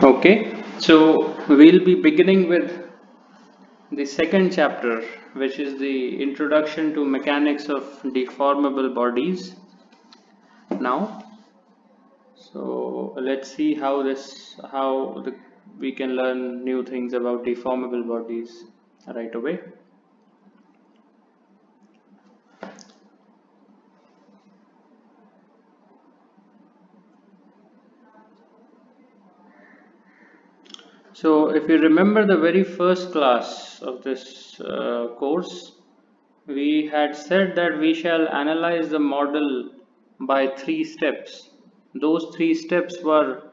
Okay, so we'll be beginning with the second chapter, which is the introduction to mechanics of deformable bodies. Now, so let's see we can learn new things about deformable bodies right away. So if you remember the very first class of this course, we had said that we shall analyze the model by 3 steps. Those 3 steps were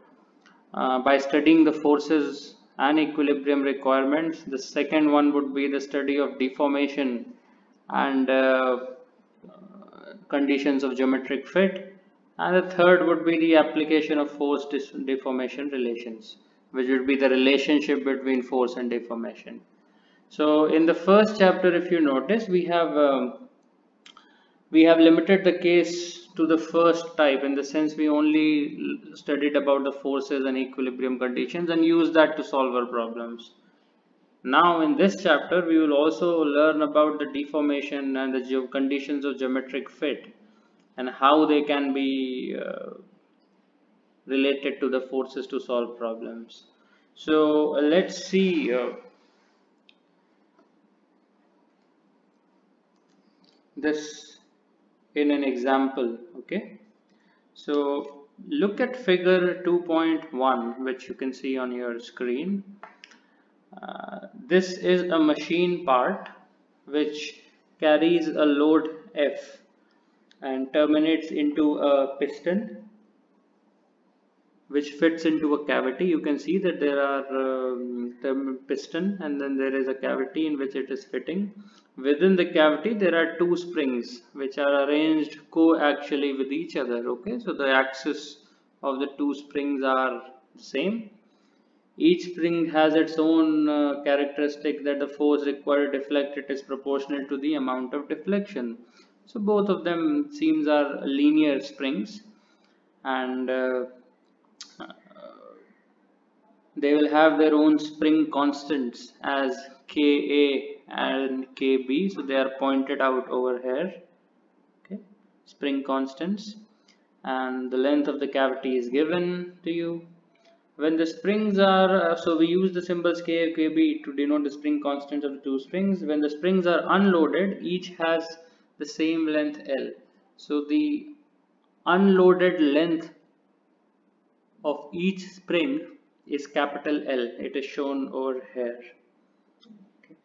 by studying the forces and equilibrium requirements. The second one would be the study of deformation and conditions of geometric fit, and the third would be the application of force deformation relations, which would be the relationship between force and deformation. So in the first chapter, if you notice, we have limited the case to the first type, in the sense we only studied about the forces and equilibrium conditions and used that to solve our problems. Now in this chapter we will also learn about the deformation and the conditions of geometric fit and how they can be related to the forces to solve problems. So let's see this in an example. Okay, so look at figure 2.1, which you can see on your screen. This is a machine part which carries a load F and terminates into a piston which fits into a cavity. You can see that there are the piston, and then there is a cavity in which it is fitting. Within the cavity there are 2 springs which are arranged coaxially with each other. Okay, so the axis of the 2 springs are the same. Each spring has its own characteristic, that the force required to deflect it is proportional to the amount of deflection. So both of them seems are linear springs, and they will have their own spring constants as Ka and Kb. So they are pointed out over here. Okay, spring constants, and the length of the cavity is given to you. When the springs are, so we use the symbols K, Kb to denote the spring constants of the 2 springs. When the springs are unloaded, each has the same length L. So the unloaded length of each spring is capital L. It is shown over here. Okay.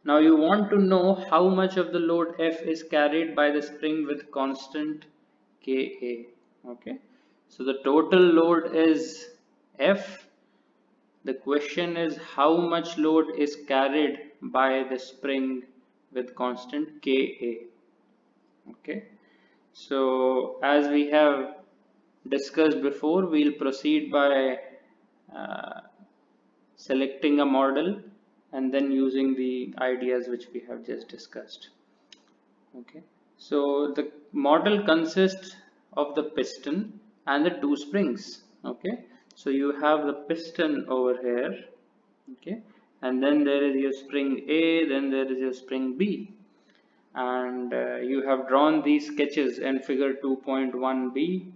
Now you want to know how much of the load F is carried by the spring with constant Ka. Okay. So the total load is F. The question is how much load is carried by the spring with constant Ka. Okay. So as we have discussed before, we'll proceed by selecting a model and then using the ideas which we have just discussed. Okay. So the model consists of the piston and the 2 springs. Okay, so you have the piston over here. Okay, and then there is your spring A, then there is your spring B, and you have drawn these sketches in figure 2.1b.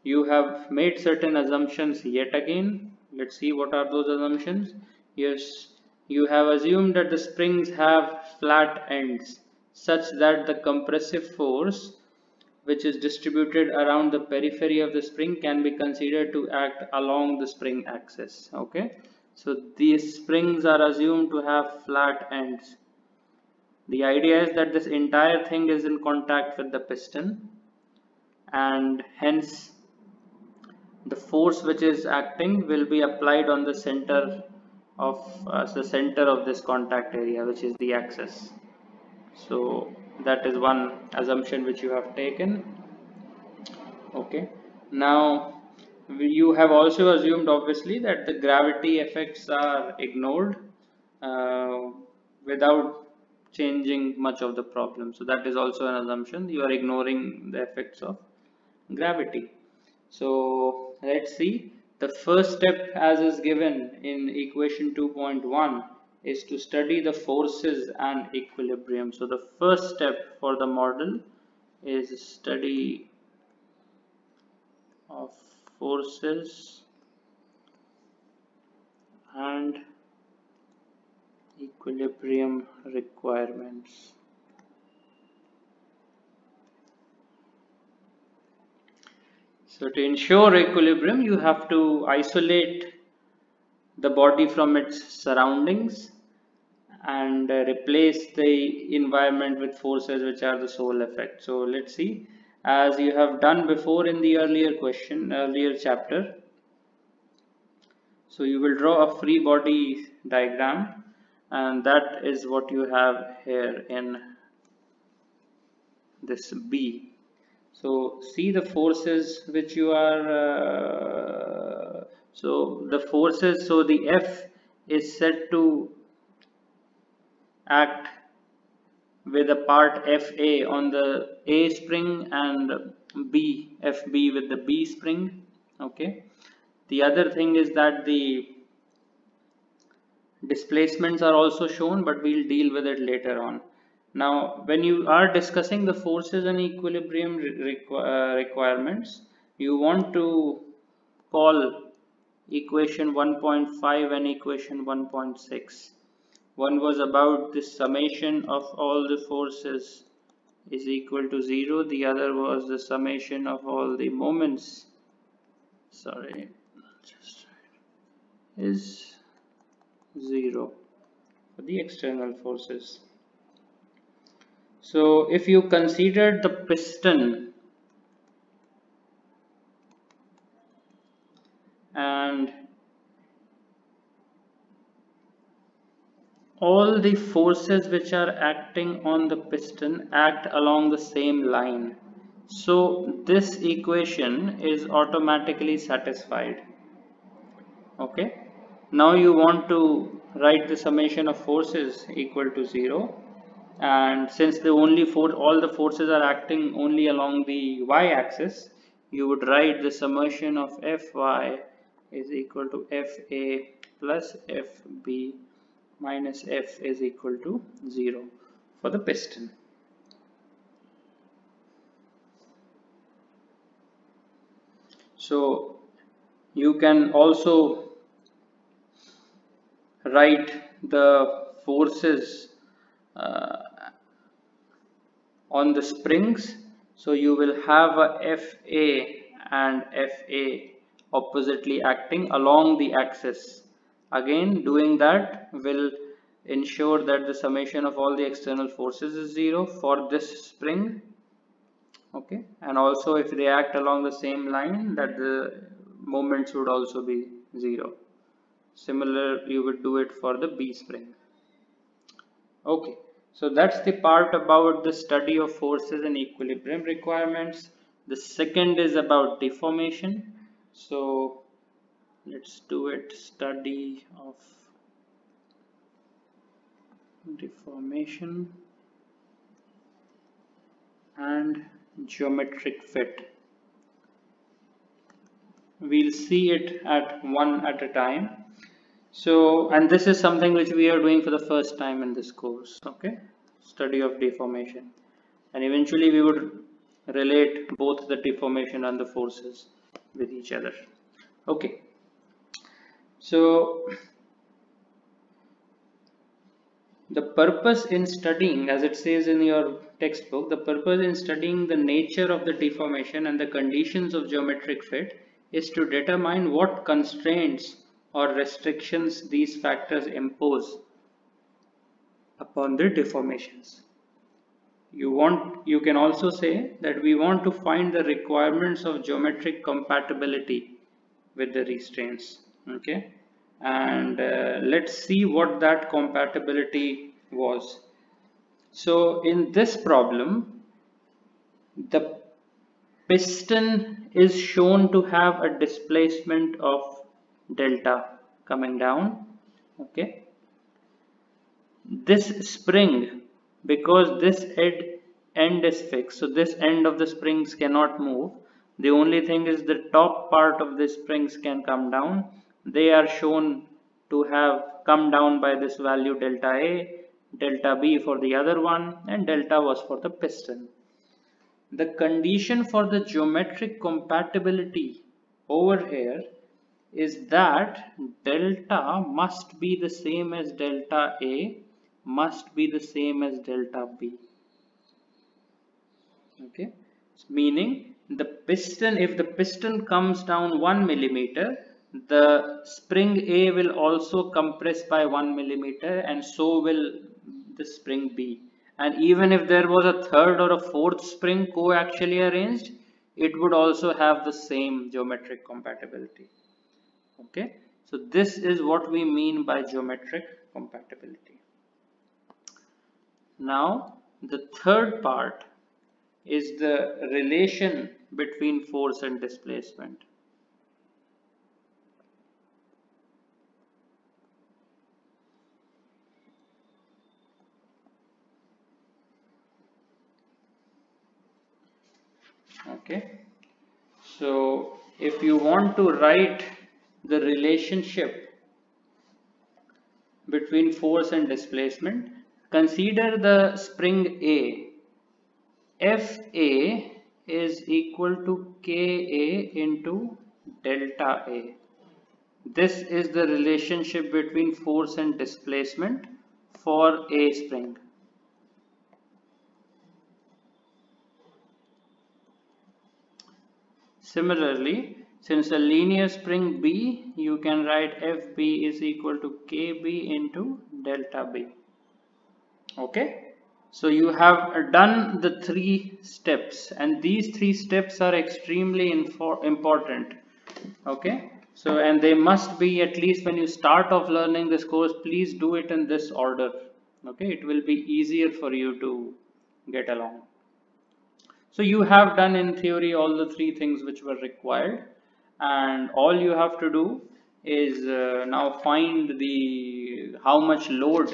You have made certain assumptions yet again. Let's see what are those assumptions. Yes, you have assumed that the springs have flat ends such that the compressive force which is distributed around the periphery of the spring can be considered to act along the spring axis. Okay, so these springs are assumed to have flat ends. The idea is that this entire thing is in contact with the piston, and hence the force which is acting will be applied on the center of this contact area, which is the axis. So that is one assumption which you have taken. Okay, now you have also assumed obviously that the gravity effects are ignored without changing much of the problem. So that is also an assumption. You are ignoring the effects of gravity. So let's see. The first step, as is given in equation 2.1, is to study the forces and equilibrium. So the first step for the model is study of forces and equilibrium requirements. So to ensure equilibrium, you have to isolate the body from its surroundings and replace the environment with forces which are the sole effect. So let's see, as you have done before in the earlier chapter. So you will draw a free body diagram, and that is what you have here in this B. So see the forces which you are, so the forces, so the F is set to act with a part FA on the A spring and FB with the B spring. Okay. The other thing is that the displacements are also shown, but we'll deal with it later on. Now, when you are discussing the forces and equilibrium requirements, you want to call equation 1.5 and equation 1.6. One was about the summation of all the forces is equal to 0. The other was the summation of all the moments, is 0 for the external forces. So if you consider the piston and all the forces which are acting on the piston act along the same line, so this equation is automatically satisfied. Okay, now you want to write the summation of forces equal to 0, and since all the forces are acting only along the y-axis, you would write the summation of Fy is equal to Fa plus Fb minus F is equal to 0 for the piston. So you can also write the forces on the springs. So you will have a Fa and Fa oppositely acting along the axis. Again, doing that will ensure that the summation of all the external forces is 0 for this spring. Okay, and also if they act along the same line, that the moments would also be 0. Similar, you would do it for the B spring. Okay, so that's the part about the study of forces and equilibrium requirements. The second is about deformation. So let's do it. Study of deformation and geometric fit. We'll see it at one at a time. So, and this is something which we are doing for the first time in this course. Okay, study of deformation, and eventually we would relate both the deformation and the forces with each other. Okay, so the purpose in studying, as it says in your textbook, the purpose in studying the nature of the deformation and the conditions of geometric fit is to determine what constraints or restrictions these factors impose upon the deformations. You can also say that we want to find the requirements of geometric compatibility with the restraints. Okay, and let's see what that compatibility was. So in this problem, the piston is shown to have a displacement of delta coming down. Okay, this spring, because this end is fixed, so this end of the springs cannot move, The only thing is the top part of the springs can come down. They are shown to have come down by this value delta A, delta B for the other one, and delta was for the piston. The condition for the geometric compatibility over here is that delta must be the same as delta A, must be the same as delta B. Okay, meaning the piston, if the piston comes down 1 millimeter, the spring A will also compress by 1 millimeter, and so will the spring B. And even if there was a third or a fourth spring coaxially arranged, it would also have the same geometric compatibility. Okay, so this is what we mean by geometric compatibility. Now the third part is the relation between force and displacement. Okay, so if you want to write the relationship between force and displacement, consider the spring A. Fa is equal to Ka into delta A. This is the relationship between force and displacement for A spring. Similarly, since a linear spring B, you can write Fb is equal to Kb into delta B. Okay, so you have done the 3 steps, and these 3 steps are extremely important. Okay, so and they must be, at least when you start off learning this course, please do it in this order. Okay, it will be easier for you to get along. So you have done in theory all the 3 things which were required, and all you have to do is now find the how much load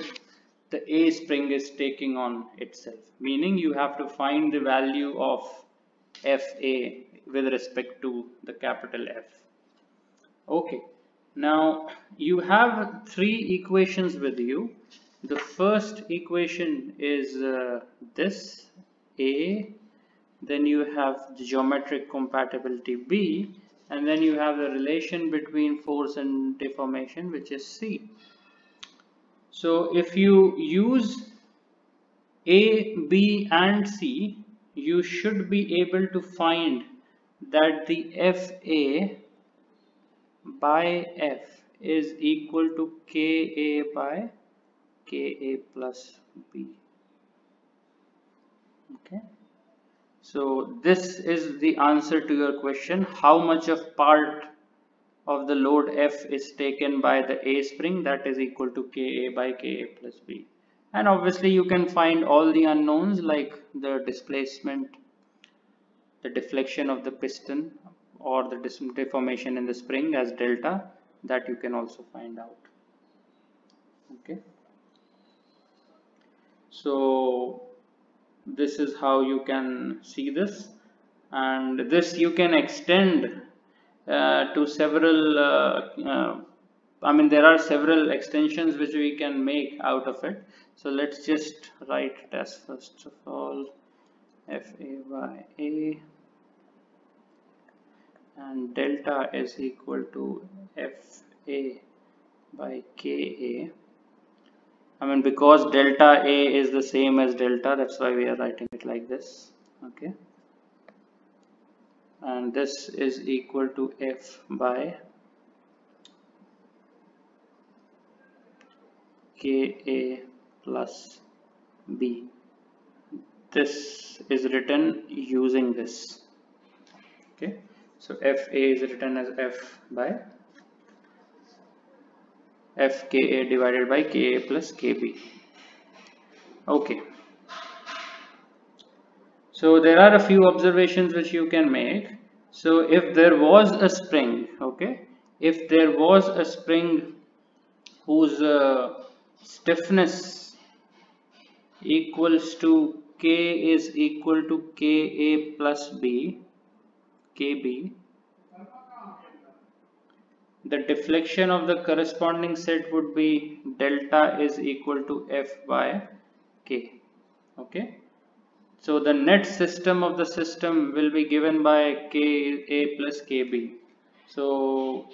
the A spring is taking on itself, meaning you have to find the value of Fa with respect to the capital F. Okay, now you have 3 equations with you. The first equation is this A, then you have the geometric compatibility B, and then you have the relation between force and deformation, which is C. So if you use A, B and C, you should be able to find that the Fa by F is equal to Ka by Ka plus B. Okay. So this is the answer to your question, how much of part of the load F is taken by the A spring, that is equal to Ka by Ka plus B. And obviously you can find all the unknowns like the displacement, the deflection of the piston, or the deformation in the spring as delta, that you can also find out. Okay. So this is how you can see this, and this you can extend to several I mean there are several extensions which we can make out of it. So let's just write it as, first of all, Fa by A, and delta is equal to Fa by Ka. I mean, because delta A is the same as delta, that's why we are writing it like this. Okay, and this is equal to F by Ka plus B. This is written using this. Okay, so Fa is written as F by Fka divided by Ka plus Kb. Okay, so there are a few observations which you can make. So if there was a spring, okay, if there was a spring whose stiffness equals to K is equal to Ka plus B, KB, the deflection of the corresponding set would be delta is equal to F by K. Okay. So the net system of the system will be given by Ka plus Kb. So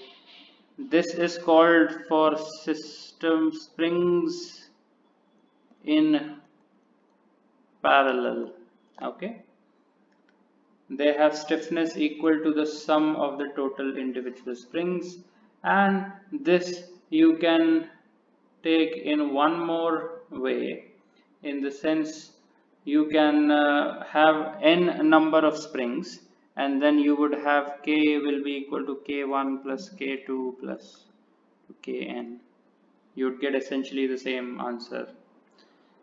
this is called for system springs in parallel. Okay. They have stiffness equal to the sum of the total individual springs, and this you can take in one more way, in the sense you can have n number of springs, and then you would have k will be equal to k1 plus k2 plus kn. You would get essentially the same answer.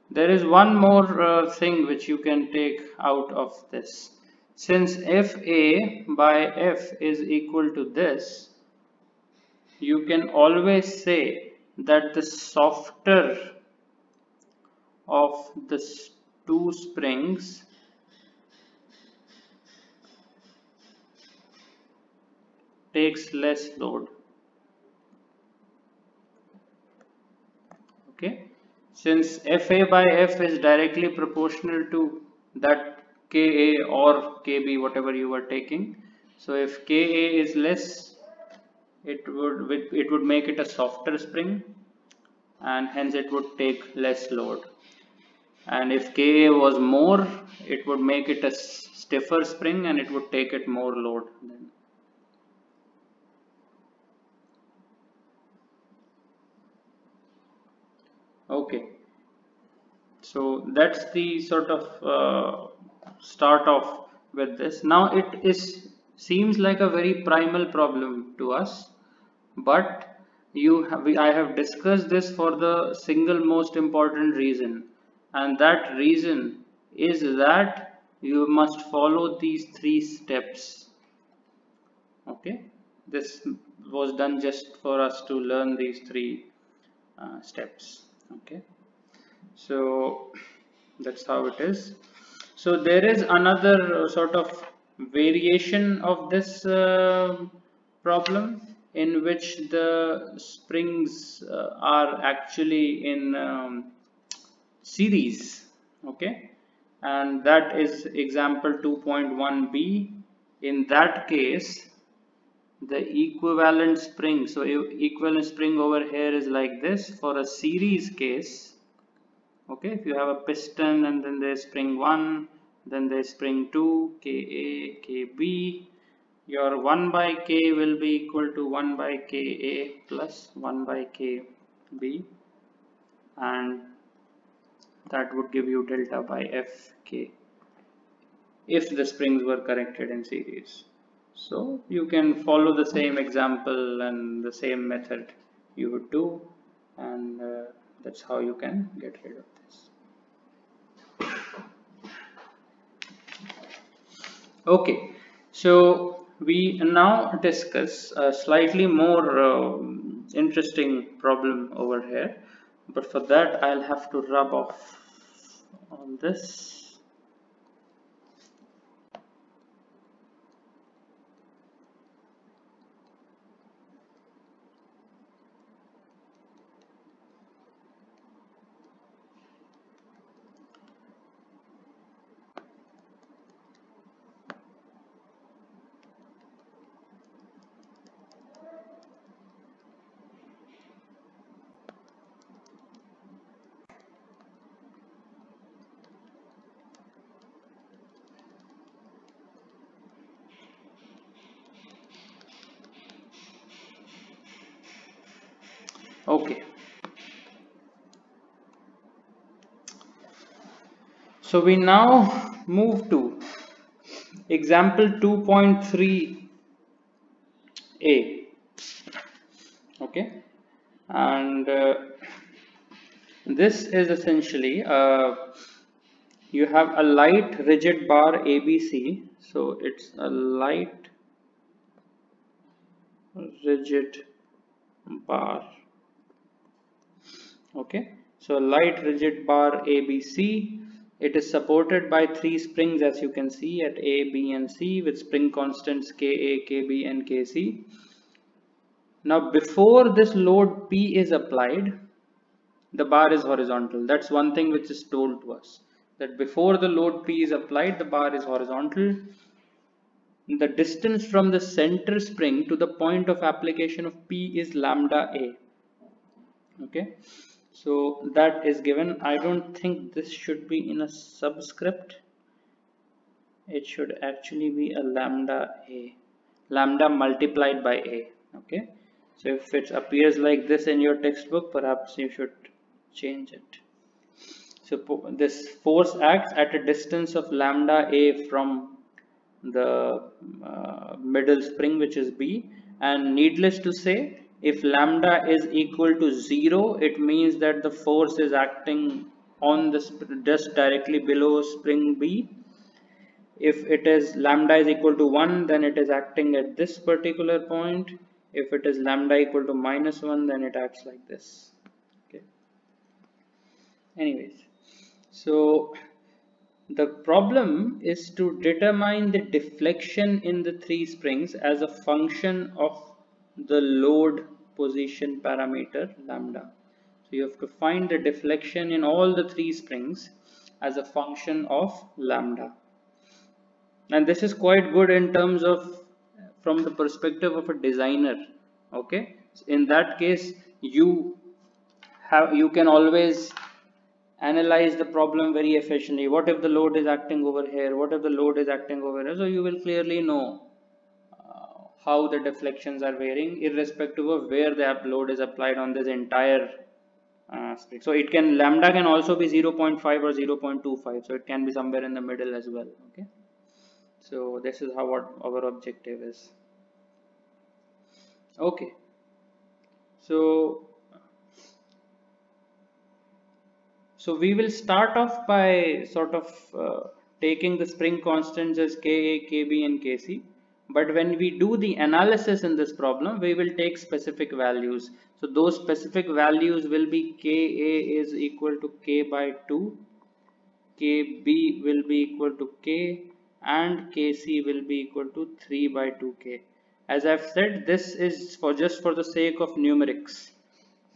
There is one more thing which you can take out of this. Since FA by F is equal to this, you can always say that the softer of the two springs takes less load. Okay, since FA by F is directly proportional to that KA or KB, whatever you are taking. So if KA is less, it would make it a softer spring, and hence it would take less load. And if Ka was more, it would make it a stiffer spring and it would take it more load. Okay, so that's the sort of start off with this. Now it seems like a very primal problem to us, but I have discussed this for the single most important reason, and that reason is that you must follow these 3 steps. Okay, this was done just for us to learn these 3 steps. Okay, so that's how it is. So there is another sort of variation of this problem, in which the springs are actually in series. Okay, and that is example 2.1b. In that case, the equivalent spring, so equivalent spring over here is like this. For a series case, okay, if you have a piston and then there's spring 1, then there's spring 2, Ka, Kb, your 1 by K will be equal to 1 by Ka plus 1 by Kb, and that would give you delta by Fk if the springs were connected in series. So you can follow the same example and the same method you would do, and that's how you can get rid of this. Okay, so we now discuss a slightly more interesting problem over here, but for that I'll have to rub off on this. Okay, so we now move to example 2.3a. Okay, and this is essentially you have a light rigid bar ABC. So it's a light rigid bar. Okay, so a light rigid bar ABC, It is supported by 3 springs, as you can see, at A, B and C, with spring constants Ka, Kb and Kc. Now before this load P is applied, the bar is horizontal. That's one thing which is told to us, that before the load P is applied, the bar is horizontal. The distance from the center spring to the point of application of P is lambda A. Okay, so that is given. I don't think this should be in a subscript. It should actually be a lambda A, lambda multiplied by A. Okay, so if it appears like this in your textbook, perhaps you should change it. So this force acts at a distance of lambda A from the middle spring, which is B, and needless to say, if lambda is equal to 0, it means that the force is acting on the just directly below spring B. If it is lambda is equal to 1, then it is acting at this particular point. If it is lambda equal to -1, then it acts like this. Okay. Anyways, so the problem is to determine the deflection in the 3 springs as a function of the load position parameter lambda. So you have to find the deflection in all the 3 springs as a function of lambda. And this is quite good in terms of from the perspective of a designer. Okay, in that case you can always analyze the problem very efficiently. What if the load is acting over here? What if the load is acting over here? So you will clearly know how the deflections are varying irrespective of where the load is applied on this entire spring. So it can, lambda can also be 0.5 or 0.25, so it can be somewhere in the middle as well. Okay, so this is how what our objective is. Okay, so we will start off by sort of taking the spring constants as Ka, Kb and Kc. But when we do the analysis in this problem, we will take specific values. So those specific values will be Ka is equal to K by 2, Kb will be equal to K, and Kc will be equal to 3 by 2K. As I've said, this is for just for the sake of numerics.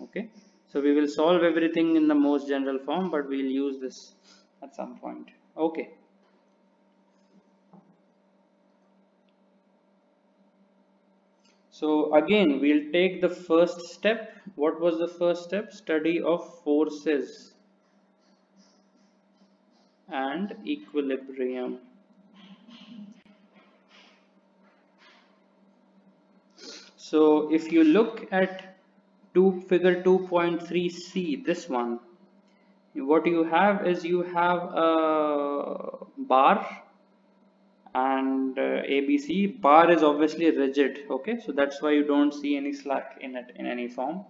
Okay, so we will solve everything in the most general form, but we'll use this at some point. Okay, so again we'll take the first step. What was the first step? Study of forces and equilibrium. So if you look at figure 2.3c, this one, what you have is you have a bar and ABC. Bar is obviously rigid. Okay, so that's why you don't see any slack in it in any form.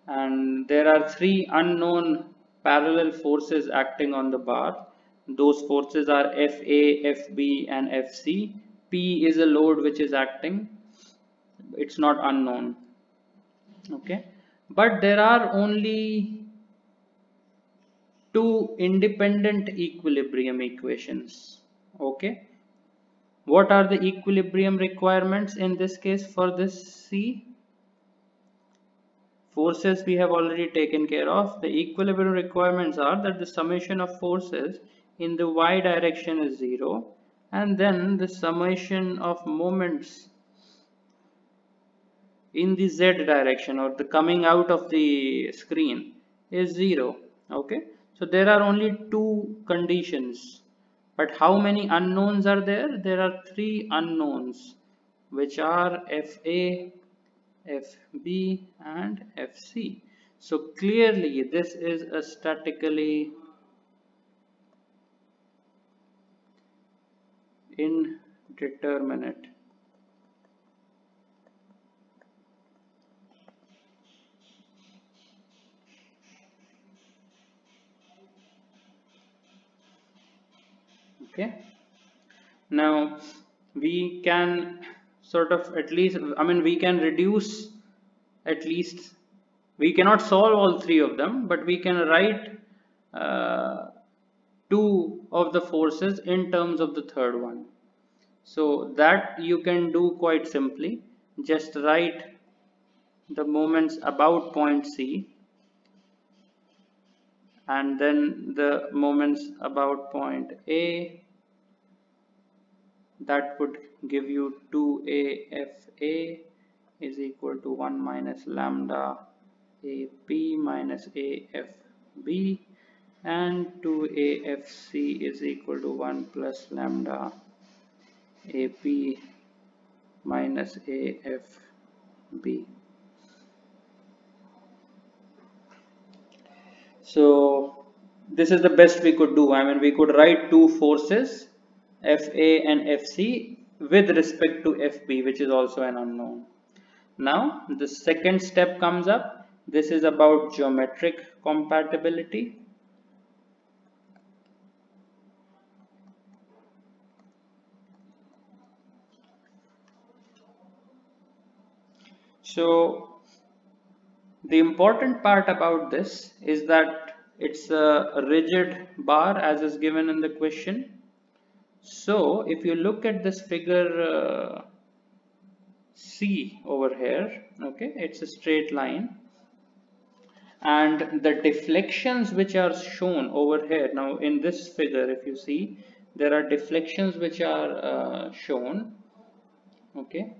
And there are 3 unknown parallel forces acting on the bar. Those forces are FA, FB and FC. P is a load which is acting. It's not unknown. Okay, but there are only 2 independent equilibrium equations. Okay, what are the equilibrium requirements in this case for this C? Forces we have already taken care of. The equilibrium requirements are that the summation of forces in the y direction is 0, and then the summation of moments in the z direction, or the coming out of the screen, is 0. Okay, so there are only 2 conditions, but how many unknowns are there? There are 3 unknowns, which are FA, FB and FC. So clearly this is a statically indeterminate. Okay, now we can sort of at least, we can reduce at least, we cannot solve all 3 of them, but we can write two of the forces in terms of the third one. So that you can do quite simply. Just write the moments about point C and then the moments about point A. That would give you 2AFA is equal to 1 minus lambda AP minus AFB, and 2AFC is equal to 1 plus lambda AP minus AFB. So this is the best we could do. I mean, we could write two forces, FA and FC, with respect to FB, which is also an unknown. Now the second step comes up. This is about geometric compatibility. So the important part about this is that it's a rigid bar as is given in the question. So if you look at this figure C over here, okay, it's a straight line, and the deflections which are shown over here, now in this figure if you see, there are deflections which are shown, okay.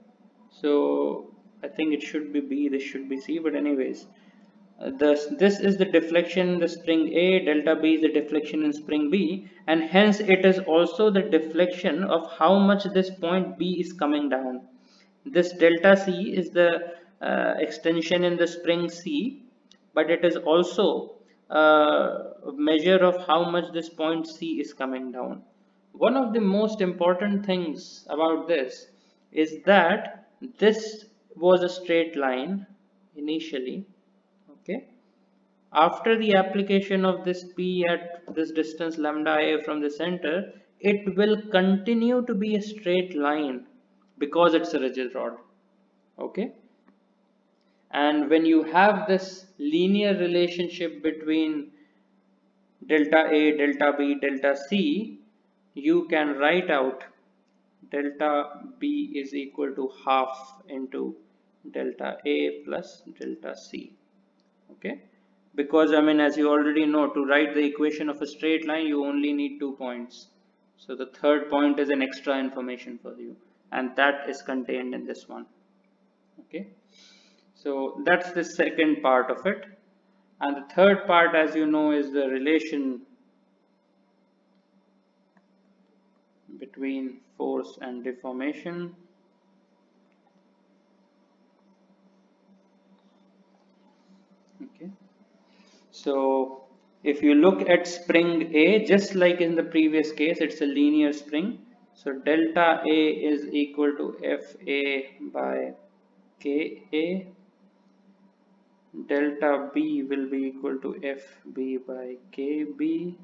So I think it should be B, this should be C, but anyways, this is the deflection in the spring A, delta B is the deflection in spring B, and hence it is also the deflection of how much this point B is coming down. This delta C is the extension in the spring C, but it is also a measure of how much this point C is coming down. One of the most important things about this is that this was a straight line initially, okay. After the application of this P at this distance lambda A from the center, it will continue to be a straight line because it's a rigid rod, okay. And when you have this linear relationship between delta A, delta B, delta C, you can write out delta B is equal to half into delta A plus delta C, okay. Because I mean, as you already know, to write the equation of a straight line you only need 2 points. So the third point is an extra information for you, and that is contained in this one, okay. So that's the second part of it, and the third part, as you know, is the relation between force and deformation. Okay, so if you look at spring A, just like in the previous case, it's a linear spring. So delta A is equal to FA by KA. Delta B will be equal to FB by KB.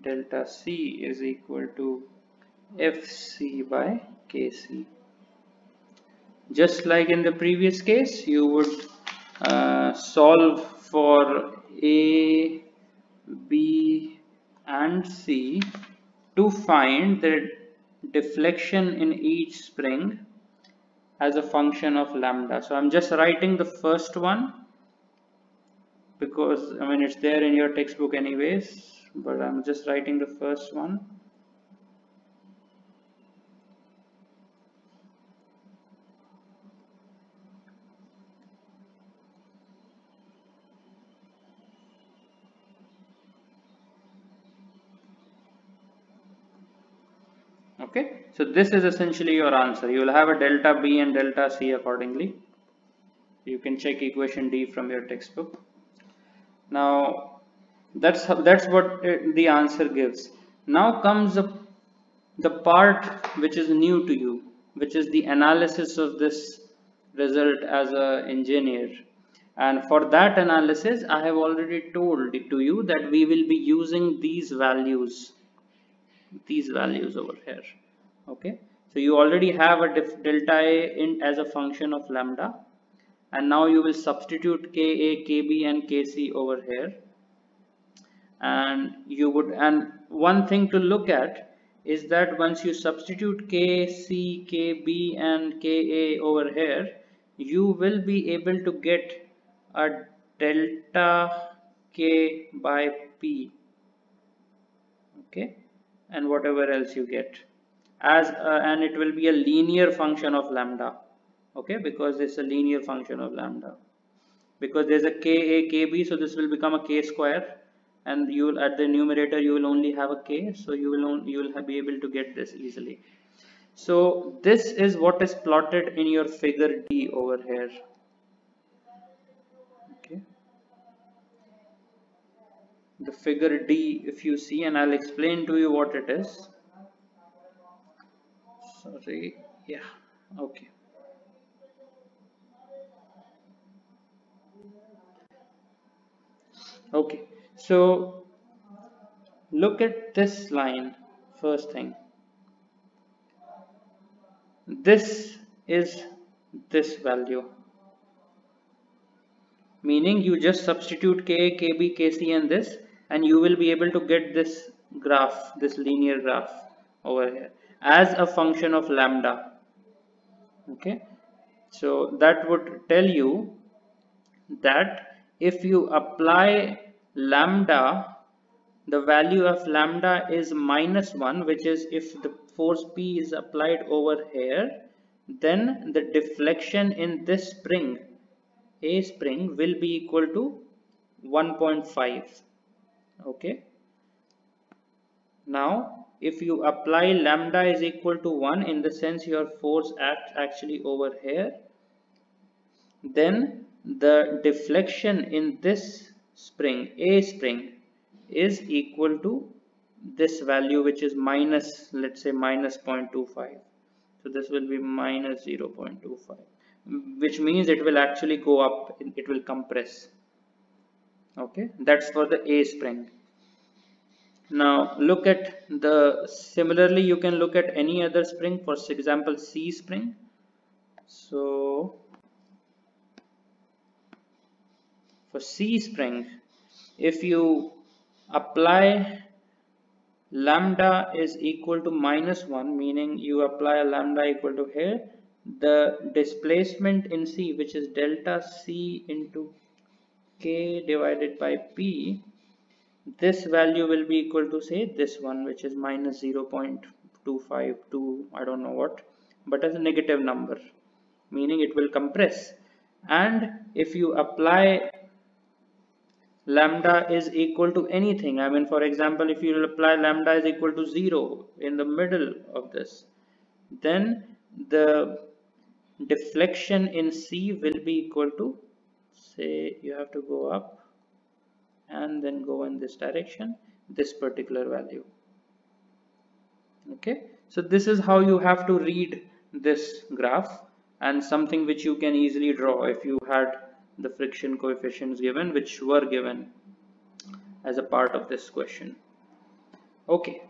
Delta C is equal to FC by KC. Just like in the previous case, you would solve for A, B and C to find the deflection in each spring as a function of lambda. So I'm just writing the first one because I mean it's there in your textbook anyways, but I'm just writing the first one. Okay, so this is essentially your answer. You will have a delta B and delta C accordingly. You can check equation D from your textbook. Now that's what the answer gives. Now comes the part which is new to you, which is the analysis of this result as an engineer. And for that analysis, I have already told to you that we will be using these values over here, okay. So you already have a delta A in as a function of lambda, and now you will substitute Ka, Kb and Kc over here, and you would, and one thing to look at is that once you substitute K, C, KB and KA over here, you will be able to get a delta K by P, okay, and whatever else you get as and it will be a linear function of lambda, okay, because it's a linear function of lambda, because there's a Ka Kb, so this will become a K square, and you will at the numerator you will only have a K, so you will be able to get this easily. So this is what is plotted in your figure D over here, okay, the figure D, if you see, and I'll explain to you what it is. Sorry, yeah, okay. Okay, so look at this line. First thing, this is this value, meaning you just substitute K, KB, KC and this, and you will be able to get this graph, this linear graph over here as a function of lambda. Okay, so that would tell you that if you apply lambda, the value of lambda is -1, which is if the force P is applied over here, then the deflection in this spring, A spring, will be equal to 1.5. Okay. Now, if you apply lambda is equal to 1, in the sense your force acts actually over here, then the deflection in this spring, A spring, is equal to this value, which is minus, let's say minus 0.25. So this will be minus 0.25, which means it will actually go up, it will compress. Okay, that's for the A spring. Now look at the, similarly you can look at any other spring, for example C spring. So for C spring, if you apply lambda is equal to -1, meaning you apply a lambda equal to here, the displacement in C, which is delta C into K divided by P, this value will be equal to, say, this one, which is minus 0.252, I don't know what, but as a negative number, meaning it will compress. And if you apply lambda is equal to anything, I mean, for example, if you apply lambda is equal to 0 in the middle of this, then the deflection in C will be equal to, say, you have to go up and then go in this direction, this particular value. Okay, so this is how you have to read this graph, and something which you can easily draw if you had the friction coefficients given, which were given as a part of this question. Okay,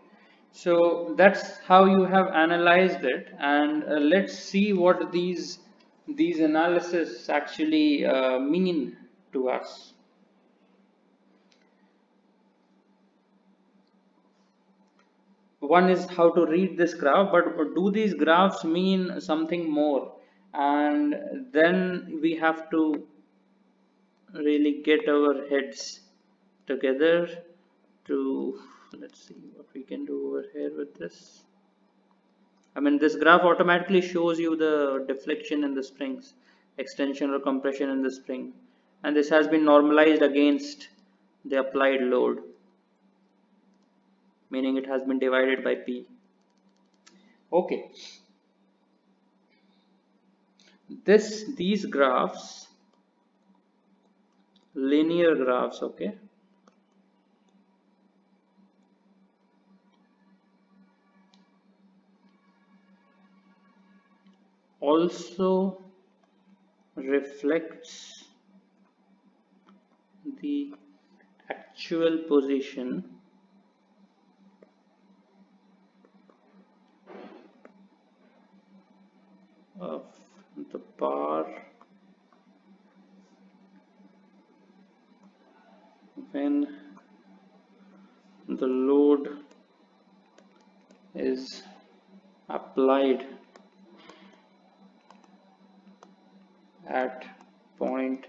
so that's how you have analyzed it, and let's see what these analysis actually mean to us. One is how to read this graph, but do these graphs mean something more? And then we have to really get our heads together to, let's see what we can do over here with this. I mean, this graph automatically shows you the deflection in the springs, extension or compression in the spring, and this has been normalized against the applied load, meaning it has been divided by P. Okay, these graphs, linear graphs, okay, also reflects the actual position of the bar when the load is applied at point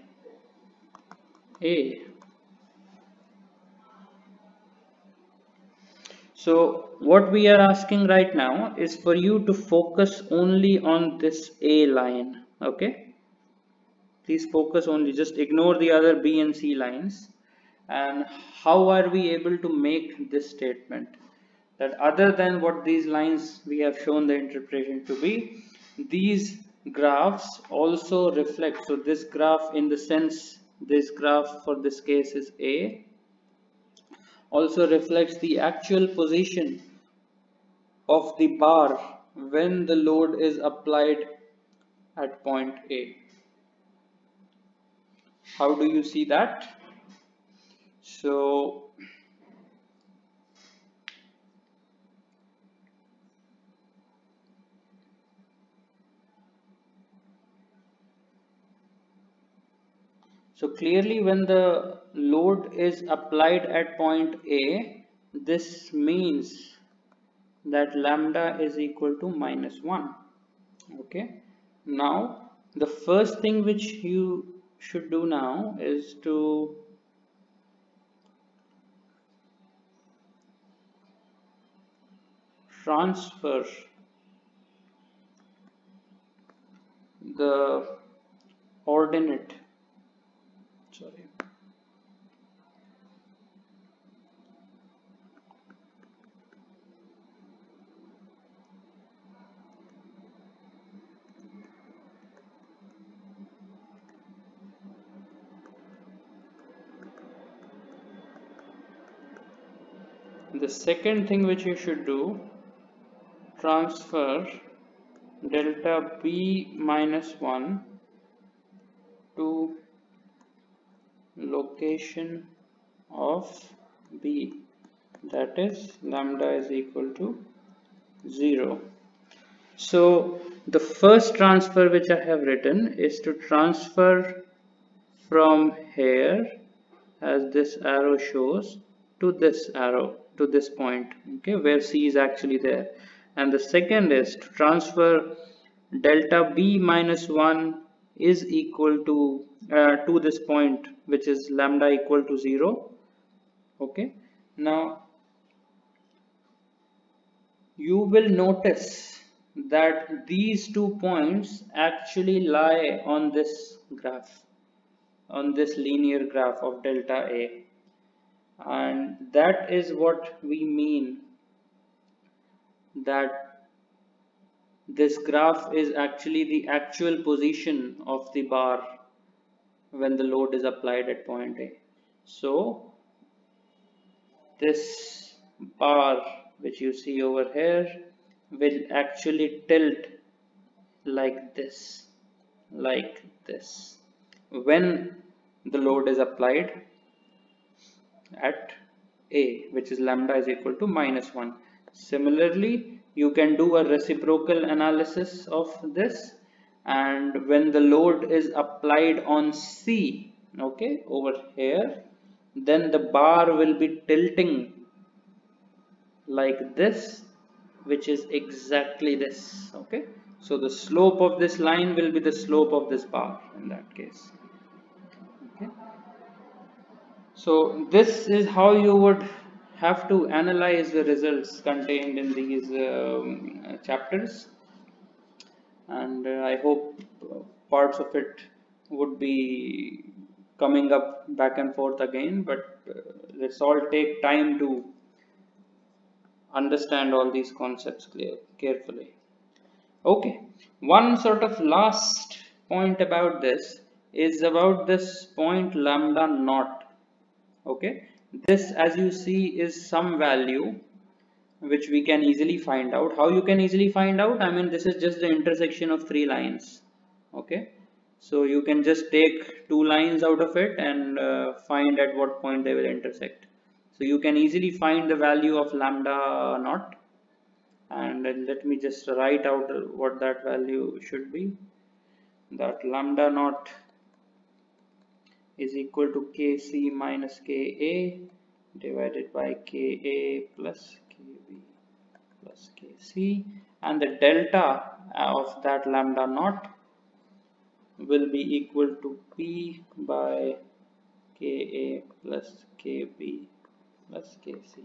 A. So what we are asking right now is for you to focus only on this A line. Okay, please focus only, just ignore the other B and C lines. And how are we able to make this statement? That other than what these lines we have shown the interpretation to be, these graphs also reflect. So this graph, in the sense this graph for this case is A, also reflects the actual position of the bar when the load is applied at point A. How do you see that? So clearly when the load is applied at point A, this means that lambda is equal to -1. Okay, now the first thing which you should do now is to transfer the ordinate, sorry, the second thing which you should do, transfer delta B minus 1 to location of B, that is lambda is equal to 0. So the first transfer which I have written is to transfer from here, as this arrow shows, to this arrow, to this point, okay, where C is actually there. And the second is to transfer delta B minus 1 is equal to this point, which is lambda equal to 0. Okay, now you will notice that these 2 points actually lie on this graph, on this linear graph of delta A, and that is what we mean that this graph is actually the actual position of the bar when the load is applied at point A. So this bar which you see over here will actually tilt like this when the load is applied at A, which is lambda is equal to -1. Similarly, you can do a reciprocal analysis of this, and when the load is applied on C, okay, over here, then the bar will be tilting like this, which is exactly this. Okay, so the slope of this line will be the slope of this bar in that case. Okay, so this is how you would have to analyze the results contained in these chapters, and I hope parts of it would be coming up back and forth again, but let's all take time to understand all these concepts carefully. Okay, one sort of last point about this is about this point lambda naught. Okay, this, as you see, is some value which we can easily find out. How you can easily find out? I mean, this is just the intersection of 3 lines. Okay, so you can just take 2 lines out of it and find at what point they will intersect. So you can easily find the value of lambda naught, and let me just write out what that value should be. That lambda naught is equal to Kc minus Ka divided by Ka plus Kb, plus Kc, and the delta of that lambda naught will be equal to P by Ka plus Kb plus Kc.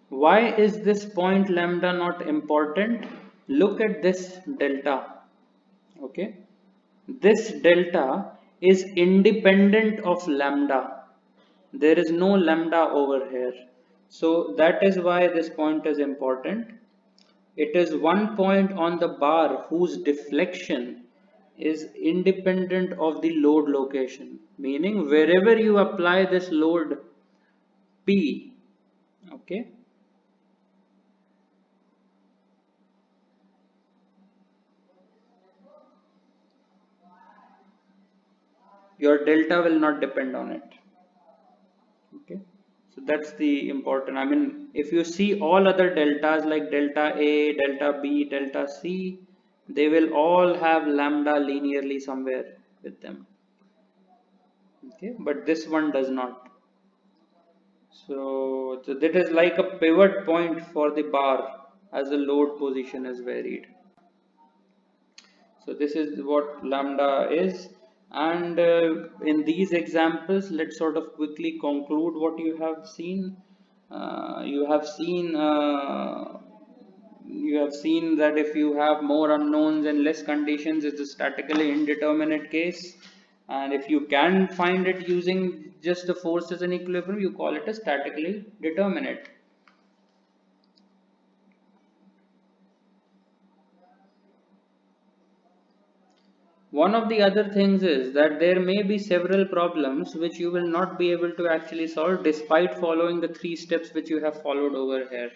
Why is this point lambda not important? Look at this delta. Okay, this delta is independent of lambda. There is no lambda over here. So that is why this point is important. It is one point on the bar whose deflection is independent of the load location. Meaning wherever you apply this load P, okay, your delta will not depend on it. Okay, so that's the important. I mean, if you see all other deltas like delta A, delta B, delta C, they will all have lambda linearly somewhere with them. Okay, but this one does not. So that is like a pivot point for the bar as the load position is varied. So this is what lambda is, and in these examples, let's sort of quickly conclude what you have seen. You have seen that if you have more unknowns and less conditions, it's a statically indeterminate case, and if you can find it using just the forces in equilibrium, you call it a statically determinate. One of the other things is that there may be several problems which you will not be able to actually solve despite following the 3 steps which you have followed over here.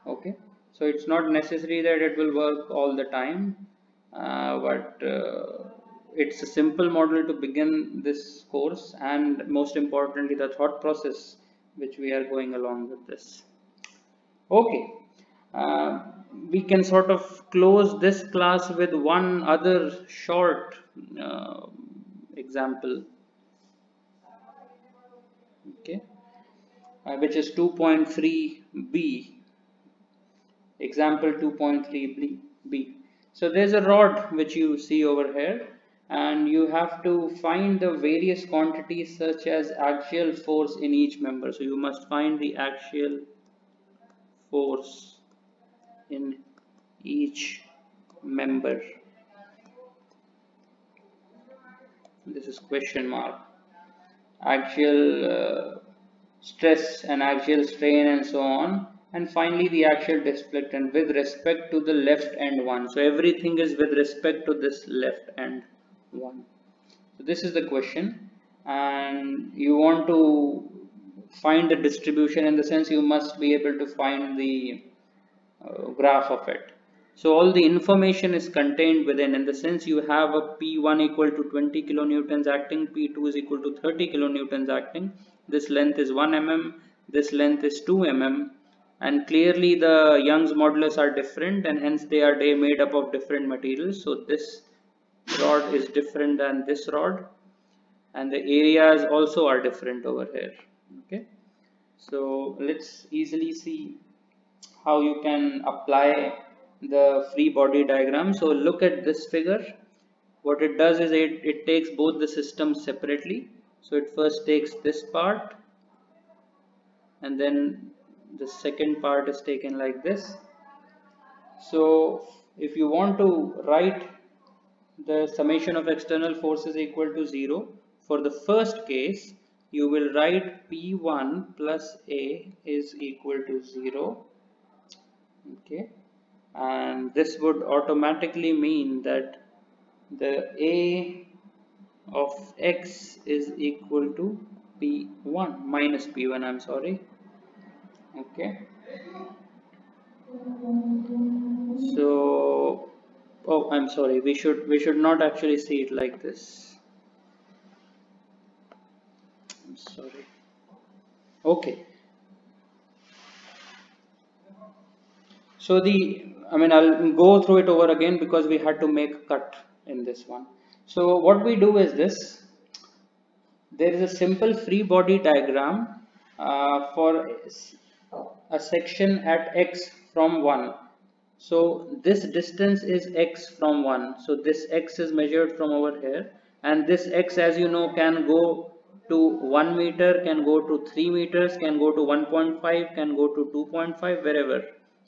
Okay, so it's not necessary that it will work all the time, but it's a simple model to begin this course, and most importantly the thought process which we are going along with this. Okay, uh, we can sort of close this class with one other short example, okay, which is 2.3b, example 2.3b. So there's a rod which you see over here, and you have to find the various quantities such as axial force in each member. So you must find the axial force in each member. This is question mark. Axial stress and axial strain and so on, and finally the axial displacement with respect to the left end one. So everything is with respect to this left end one. So this is the question, and you want to find the distribution, in the sense you must be able to find the graph of it. So all the information is contained within, in the sense you have a P1 equal to 20 kilonewtons acting, P2 is equal to 30 kilonewtons acting, this length is 1 mm, this length is 2 mm, and clearly the Young's modulus are different, and hence they are made up of different materials. So this rod is different than this rod, and the areas also are different over here. Okay, so let's easily see how you can apply the free body diagram. So look at this figure. What it does is it takes both the systems separately. So it first takes this part, and then the second part is taken like this. So if you want to write the summation of external forces equal to 0, for the first case you will write P1 plus A is equal to 0. Okay, and this would automatically mean that the A of X is equal to P1 minus P1, I'm sorry. Okay, so oh, I'm sorry, we should not actually see it like this. I'm sorry. Okay, so I'll go through it over again because we had to make a cut in this one. So what we do is this. There is a simple free body diagram for a section at x from 1. So this distance is x from 1. So this x is measured from over here, and this x, as you know, can go to 1 meter, can go to 3 meters, can go to 1.5, can go to 2.5, wherever.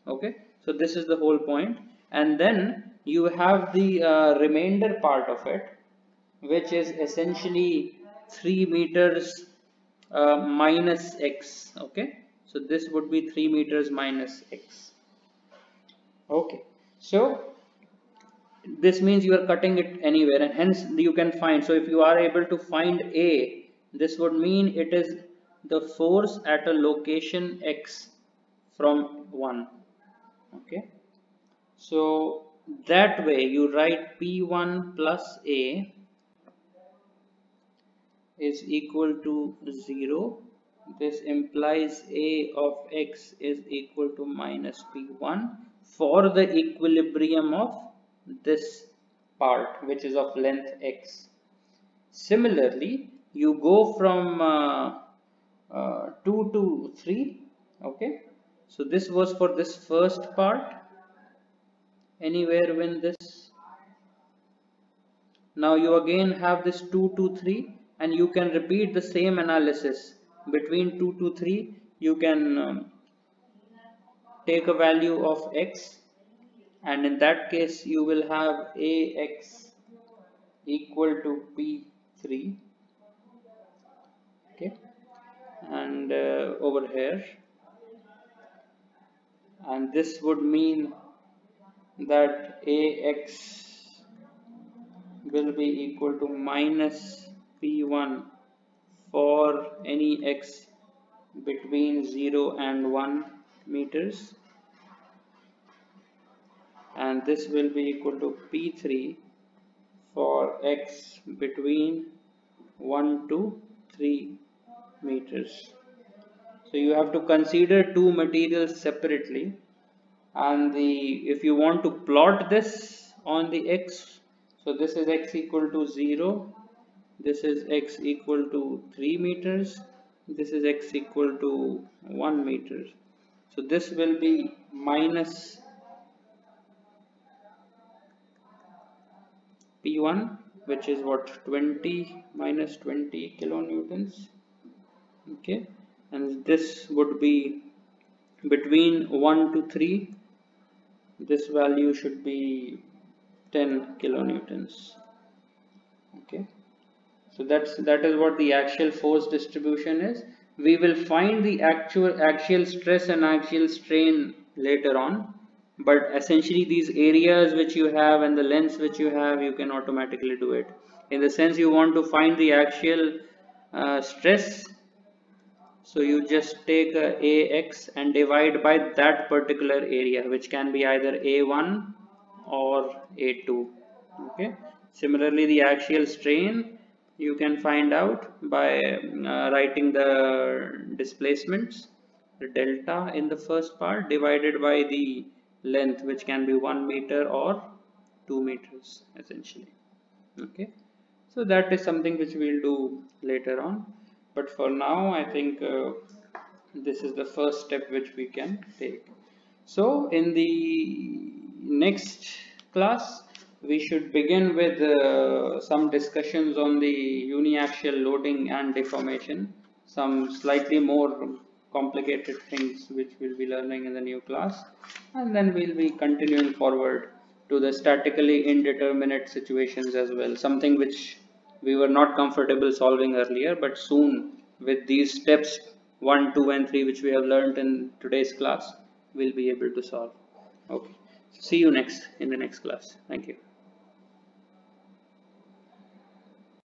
Okay, so this is the whole point. And then you have the remainder part of it, which is essentially 3 meters minus x. Okay, so this would be 3 meters minus x. Okay, so this means you are cutting it anywhere, and hence you can find. So if you are able to find A, this would mean it is the force at a location x from 1. Okay, so that way you write P1 plus A is equal to 0. This implies A of x is equal to minus P1 for the equilibrium of this part, which is of length x. Similarly, you go from 2 to 3. Okay, so this was for this first part. Anywhere when this, now you again have this 2 to 3, and you can repeat the same analysis between 2 to 3. You can take a value of x, and in that case you will have ax equal to p3. Okay, and over here, and this would mean that ax will be equal to minus p1 for any x between 0 and 1 meters, and this will be equal to p3 for x between 1 to 3 meters. So you have to consider two materials separately, and if you want to plot this on the x, so this is x equal to 0, this is x equal to 3 meters, this is x equal to 1 meter. So this will be minus P1, which is what, 20 minus 20 kilonewtons. Okay, and this would be between 1 to 3, this value should be 10 kilonewtons. Okay, so that is what the axial force distribution is. We will find the actual axial stress and axial strain later on, but essentially these areas which you have and the lengths which you have, you can automatically do it. In the sense you want to find the axial stress, so you just take ax and divide by that particular area, which can be either a1 or a2. Okay, similarly the axial strain you can find out by writing the displacements, the delta in the first part divided by the length, which can be 1 meter or 2 meters essentially. Okay, so that is something which we'll do later on, but for now I think this is the first step which we can take. So in the next class we should begin with some discussions on the uniaxial loading and deformation, some slightly more complicated things which we'll be learning in the new class, and then we'll be continuing forward to the statically indeterminate situations as well, something which we were not comfortable solving earlier, but soon with these steps 1, 2 and 3 which we have learned in today's class, we'll be able to solve. Okay, see you next in the next class. Thank you.